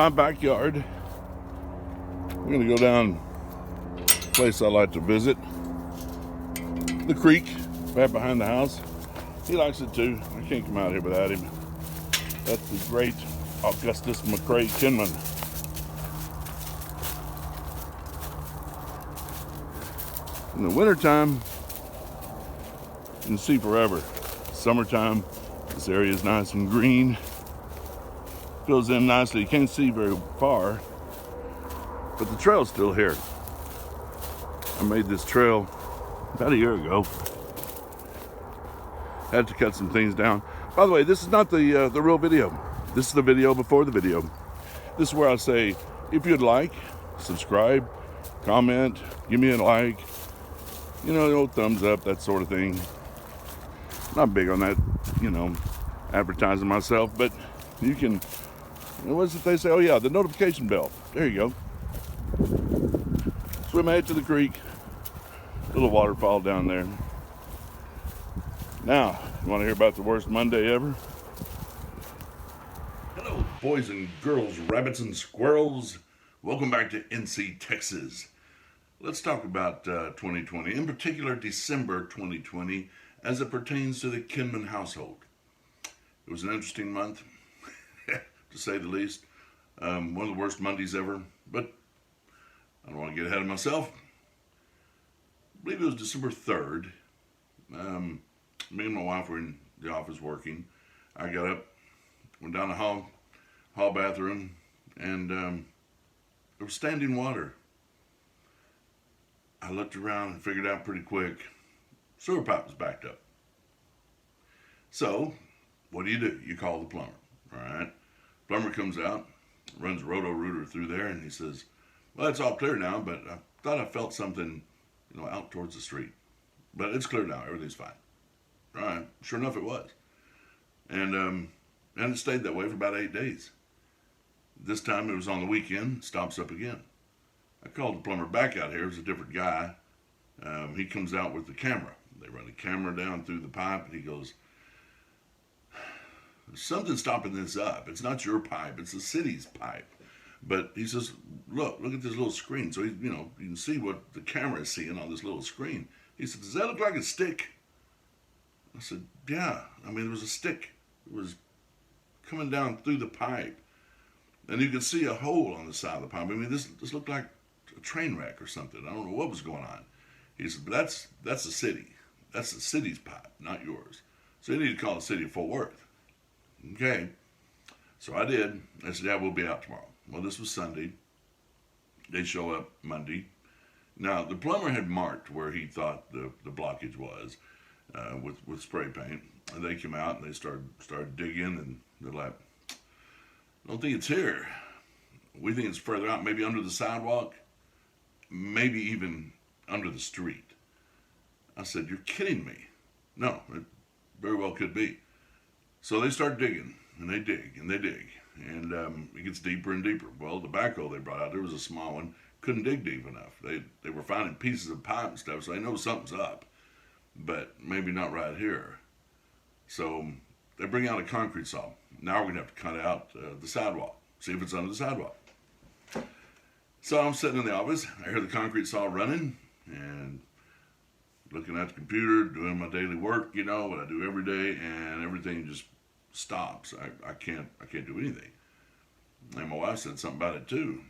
my backyard. I'm gonna go down a place I like to visit, the creek right behind the house. He likes it too. I can't come out here without him. That's the great Augustus McCrae Kinman. In the wintertime, you can see forever. Summertime, this area is nice and green. Fills in nicely. You can't see very far, but the trail's still here. I made this trail about a year ago. Had to cut some things down. By the way, this is not the real video. This is the video before the video. This is where I say, if you'd like, subscribe, comment, give me a like, you know, the old thumbs up, that sort of thing. Not big on that, you know, advertising myself, but you can, you know, what is it they say? Oh yeah, the notification bell. There you go. Swim ahead to the creek. Little waterfall down there. Now, you want to hear about the worst Monday ever? Hello, boys and girls, rabbits and squirrels. Welcome back to NC, Texas. Let's talk about 2020, in particular December 2020, as it pertains to the Kinman household. It was an interesting month, to say the least. One of the worst Mondays ever, but I don't want to get ahead of myself. I believe it was December 3rd. Me and my wife were in the office working. I got up, went down the hall bathroom, and there was standing water. I looked around and figured out pretty quick, sewer pipe was backed up. So, what do? You call the plumber, all right? Plumber comes out, runs a Roto-Rooter through there, and he says, well, it's all clear now, but I thought I felt something, you know, out towards the street. But it's clear now, everything's fine. All right, sure enough it was. And it stayed that way for about 8 days. This time it was on the weekend, stops up again. I called the plumber back out here. It was a different guy. He comes out with the camera. They run the camera down through the pipe, and he goes, something's stopping this up. It's not your pipe, it's the city's pipe. But he says, look at this little screen. So, you know, you can see what the camera is seeing on this little screen. He said, does that look like a stick? I said, yeah. I mean, there was a stick. It was coming down through the pipe. And you could see a hole on the side of the pipe. I mean, this looked like a train wreck or something. I don't know what was going on. He said, but that's the city. That's the city's pipe, not yours. So you need to call the city of Fort Worth. Okay. So I did. I said, yeah, we'll be out tomorrow. Well, this was Sunday. They show up Monday. Now, the plumber had marked where he thought the blockage was with spray paint. And they came out and they started digging, and they're like, I don't think it's here. We think it's further out, maybe under the sidewalk, maybe even under the street. I said, you're kidding me. No, it very well could be. So they start digging, and they dig, and they dig. And it gets deeper and deeper. Well, the backhoe they brought out, there was a small one, couldn't dig deep enough. They were finding pieces of pipe and stuff, so they know something's up, but maybe not right here. So they bring out a concrete saw. Now we're going to have to cut out the sidewalk, see if it's under the sidewalk. So I'm sitting in the office. I hear the concrete saw running and looking at the computer, doing my daily work, you know, what I do every day, and everything just stops. I can't do anything. And my wife said something about it too.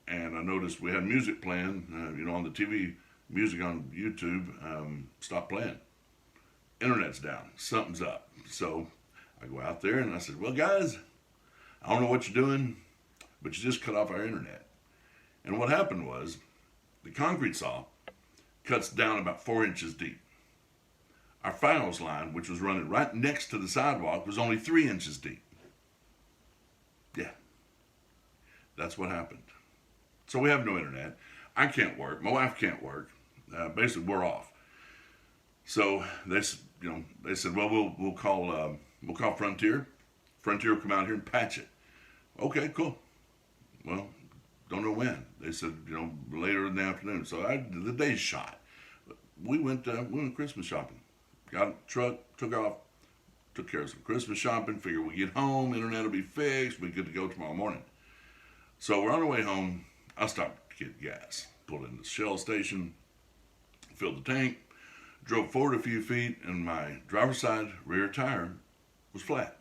And I noticed we had music playing, you know, on the TV, music on YouTube, stopped playing. Internet's down. Something's up. So I go out there and I said, well, guys, I don't know what you're doing, but you just cut off our internet. And what happened was the concrete saw cuts down about 4 inches deep. Our Fios line, which was running right next to the sidewalk, was only 3 inches deep. Yeah, that's what happened. So we have no internet. I can't work. My wife can't work. Basically, we're off. So they said, well, we'll call Frontier. Frontier will come out here and patch it. Okay, cool. Well, don't know when. They said, you know, later in the afternoon. So the day's shot. We went Christmas shopping. Got a truck, took off, took care of some Christmas shopping. Figured we get home, internet will be fixed. We're good to go tomorrow morning. So we're on our way home. I stopped to get gas, pulled into the Shell station, filled the tank, drove forward a few feet, and my driver's side rear tire was flat.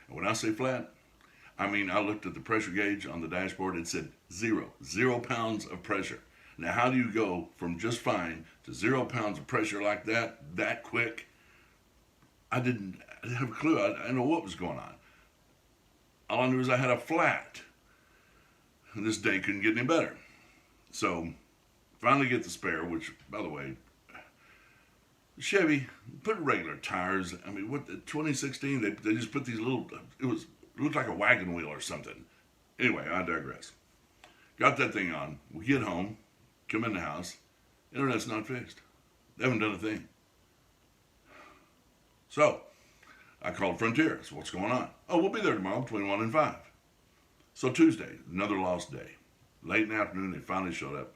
And when I say flat, I mean I looked at the pressure gauge on the dashboard and it said 0 pounds of pressure. Now, how do you go from just fine to 0 pounds of pressure like that quick? I didn't have a clue. I didn't know what was going on. All I knew is I had a flat. And this day couldn't get any better. So, finally get the spare, which, by the way, Chevy, put regular tires. I mean, what, 2016, they just put these little, it looked like a wagon wheel or something. Anyway, I digress. Got that thing on. We get home, come in the house, internet's not fixed. They haven't done a thing. So, I called Frontier. So, what's going on? Oh, we'll be there tomorrow between 1 and 5. So Tuesday, another lost day. Late in the afternoon, they finally showed up.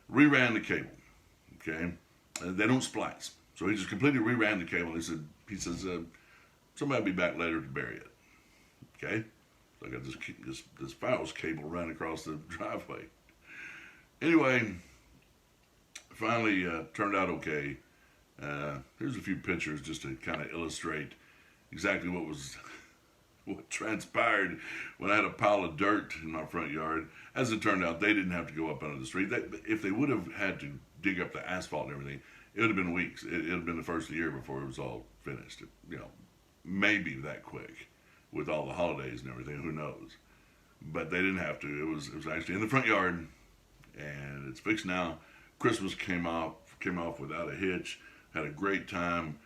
Reran the cable, okay? They don't splice. So he just completely reran the cable. He says, somebody will be back later to bury it, okay? So I got this Fios cable ran across the driveway. Anyway, finally turned out okay. Here's a few pictures just to kind of illustrate exactly what transpired when I had a pile of dirt in my front yard. As it turned out, they didn't have to go up under the street. If they would have had to dig up the asphalt and everything, it would have been weeks. It would have been the first of the year before it was all finished. Maybe that quick with all the holidays and everything. Who knows? But they didn't have to. It was actually in the front yard, and it's fixed now. Christmas came off without a hitch. Had a great time.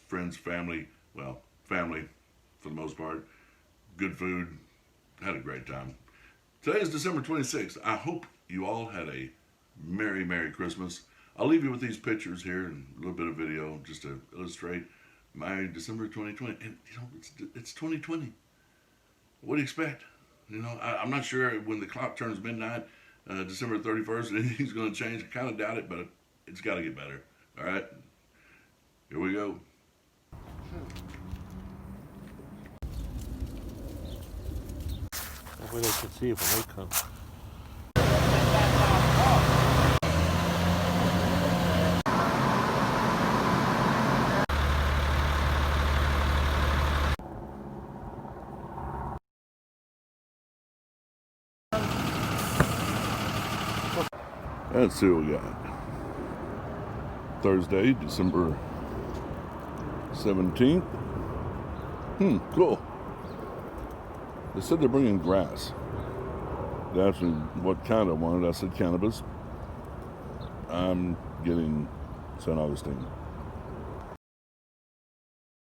Friends, family. Well, family for the most part. Good food. Had a great time. Today is December 26th. I hope you all had a Merry, Merry Christmas. I'll leave you with these pictures here and a little bit of video just to illustrate my December 2020. And, it's 2020. What do you expect? I'm not sure when the clock turns midnight, December 31st, anything's going to change. I kind of doubt it, but it's got to get better. All right? Here we go. That way they can see it when they come. Let's see what we got. Thursday, December 17th. Cool. They said they're bringing grass. They asked me what kind I wanted. I said cannabis. I'm getting St. Augustine.